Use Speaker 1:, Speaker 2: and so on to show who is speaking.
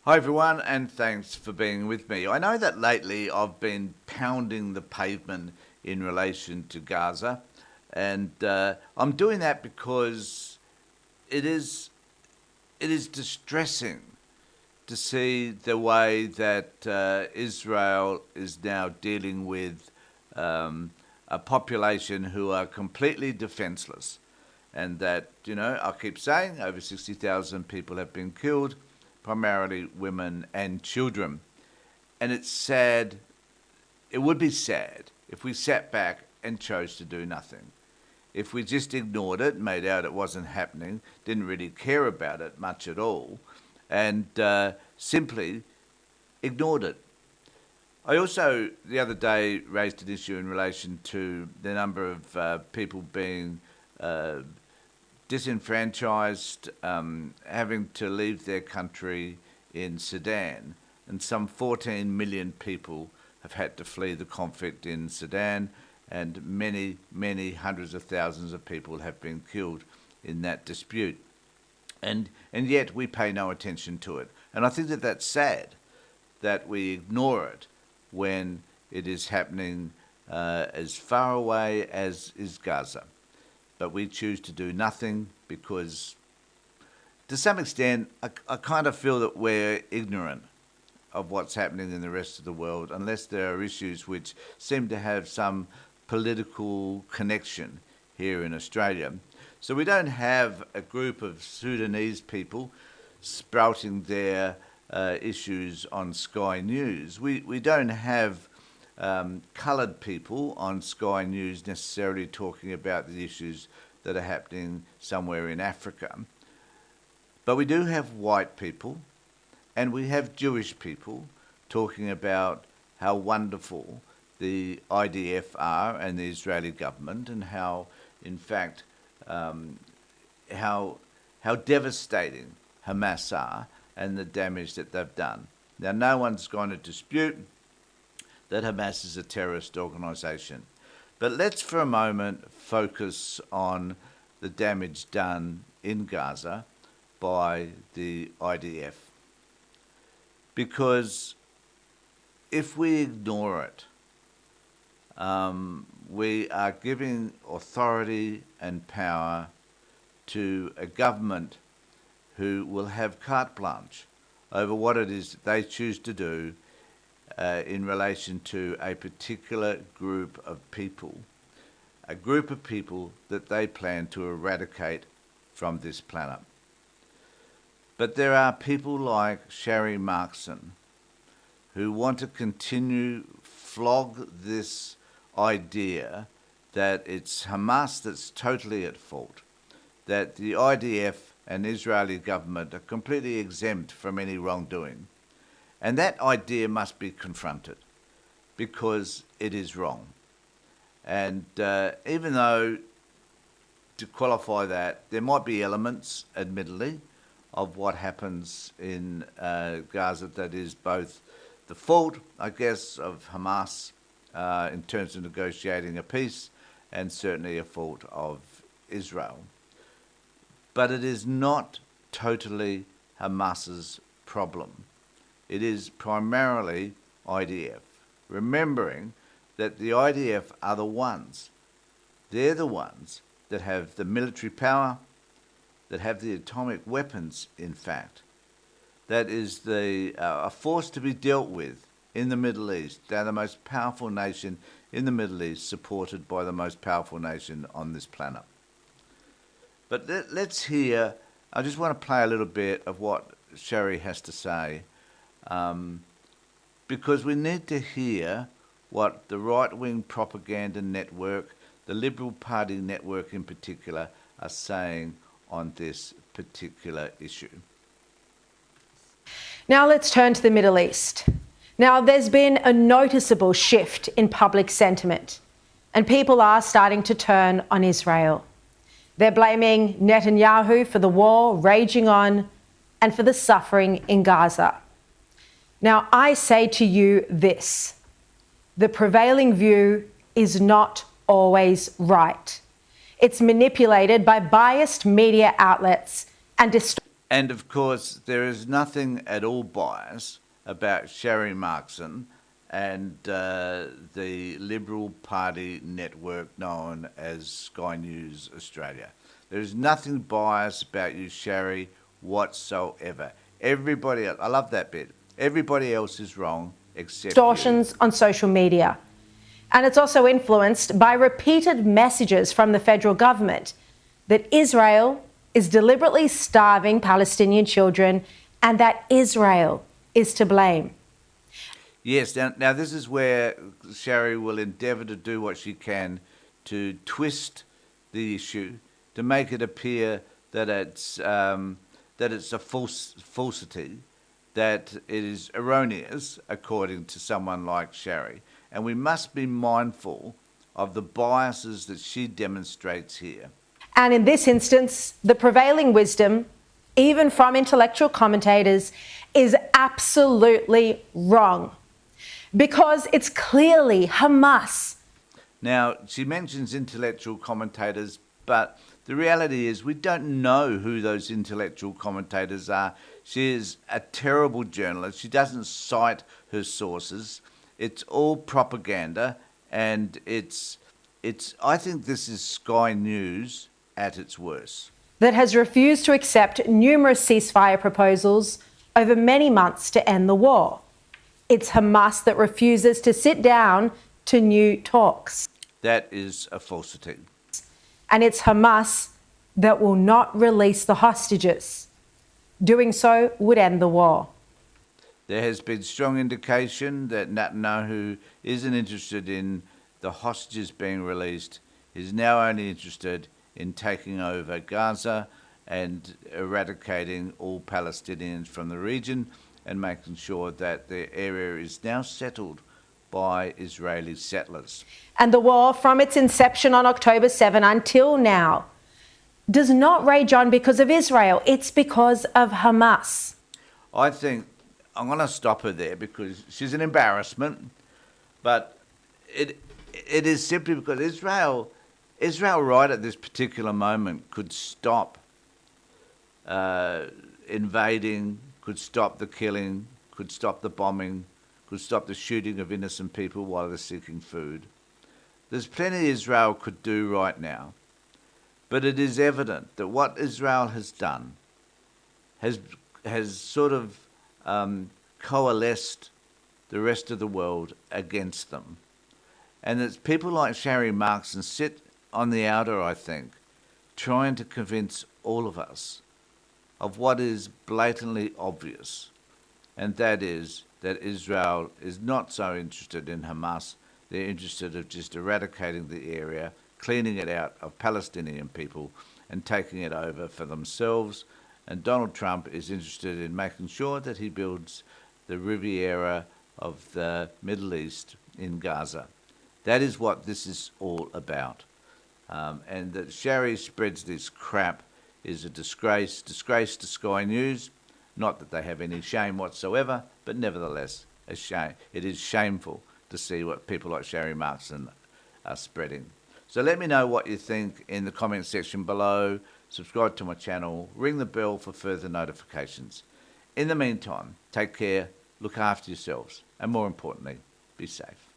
Speaker 1: Hi everyone, and thanks for being with me. I know that lately I've been pounding the pavement in relation to Gaza, and I'm doing that because it is distressing to see the way that Israel is now dealing with a population who are completely defenseless, and that, I keep saying over 60,000 people have been killed, primarily women and children. And it's sad, it would be sad if we sat back and chose to do nothing. If we just ignored it, made out it wasn't happening, didn't really care about it much at all, and simply ignored it. I also, the other day, raised an issue in relation to the number of people being disenfranchised, having to leave their country in Sudan. And some 14 million people have had to flee the conflict in Sudan, and many, many hundreds of thousands of people have been killed in that dispute. And yet we pay no attention to it. And I think that that's sad, that we ignore it when it is happening as far away as is Gaza. But we choose to do nothing because, to some extent, I kind of feel that we're ignorant of what's happening in the rest of the world, unless there are issues which seem to have some political connection here in Australia. So we don't have a group of Sudanese people sprouting their issues on Sky News. We don't have coloured people on Sky News necessarily talking about the issues that are happening somewhere in Africa. But we do have white people and we have Jewish people talking about how wonderful the IDF are and the Israeli government, and how, in fact, how devastating Hamas are and the damage that they've done. Now, no one's going to dispute that Hamas is a terrorist organisation. But let's for a moment focus on the damage done in Gaza by the IDF. Because if we ignore it, we are giving authority and power to a government who will have carte blanche over what it is that they choose to do in relation to a particular group of people, a group of people that they plan to eradicate from this planet. But there are people like Sharri Markson who want to continue flog this idea that it's Hamas that's totally at fault, that the IDF and Israeli government are completely exempt from any wrongdoing. And that idea must be confronted because it is wrong. And even though, to qualify that, there might be elements, admittedly, of what happens in Gaza that is both the fault, I guess, of Hamas in terms of negotiating a peace, and certainly a fault of Israel. But it is not totally Hamas's problem. It is primarily IDF. Remembering that the IDF are the ones, they're the ones that have the military power, that have the atomic weapons, in fact, that is a force to be dealt with in the Middle East. They're the most powerful nation in the Middle East, supported by the most powerful nation on this planet. But let's hear, I just want to play a little bit of what Sharri has to say, because we need to hear what the right-wing propaganda network, the Liberal Party network in particular, are saying on this particular issue.
Speaker 2: Now let's turn to the Middle East. Now there's been a noticeable shift in public sentiment, and people are starting to turn on Israel. They're blaming Netanyahu for the war raging on and for the suffering in Gaza. Now I say to you this: the prevailing view is not always right. It's manipulated by biased media outlets and
Speaker 1: And of course, there is nothing at all biased about Sharri Markson and the Liberal Party network known as Sky News Australia. There is nothing biased about you, Sharri, whatsoever. Everybody else, I love that bit. Everybody else is wrong except
Speaker 2: distortions
Speaker 1: you.
Speaker 2: on social media. And it's also influenced by repeated messages from the federal government that Israel is deliberately starving Palestinian children and that Israel is to blame.
Speaker 1: Yes, now this is where Sharri will endeavour to do what she can to twist the issue, to make it appear that it's a falsity, that it is erroneous, according to someone like Sharri. And we must be mindful of the biases that she demonstrates here.
Speaker 2: And in this instance, the prevailing wisdom, even from intellectual commentators, is absolutely wrong, because it's clearly Hamas.
Speaker 1: Now, she mentions intellectual commentators, but the reality is we don't know who those intellectual commentators are. She is a terrible journalist. She doesn't cite her sources. It's all propaganda, and I think this is Sky News at its worst.
Speaker 2: That has refused to accept numerous ceasefire proposals over many months to end the war. It's Hamas that refuses to sit down to new talks.
Speaker 1: That is a falsity.
Speaker 2: And it's Hamas that will not release the hostages. Doing so would end the war.
Speaker 1: There has been strong indication that Netanyahu isn't interested in the hostages being released. He's now only interested in taking over Gaza and eradicating all Palestinians from the region and making sure that the area is now settled by Israeli settlers.
Speaker 2: And the war, from its inception on October 7 until now, does not rage on because of Israel. It's because of Hamas.
Speaker 1: I think I'm going to stop her there because she's an embarrassment, but it is simply because Israel right at this particular moment could stop invading, could stop the killing, could stop the bombing, could stop the shooting of innocent people while they're seeking food. There's plenty Israel could do right now, but it is evident that what Israel has done has sort of coalesced the rest of the world against them. And it's people like Sharri Markson sit on the outer, I think, trying to convince all of us of what is blatantly obvious, and that is that Israel is not so interested in Hamas. They're interested in just eradicating the area, cleaning it out of Palestinian people and taking it over for themselves. And Donald Trump is interested in making sure that he builds the Riviera of the Middle East in Gaza. That is what this is all about. And that Sharri spreads this crap is a disgrace to Sky News. Not that they have any shame whatsoever, but nevertheless, a shame. It is shameful to see what people like Sharri Markson are spreading. So let me know what you think in the comment section below. Subscribe to my channel, ring the bell for further notifications. In the meantime, take care, look after yourselves, and more importantly, be safe.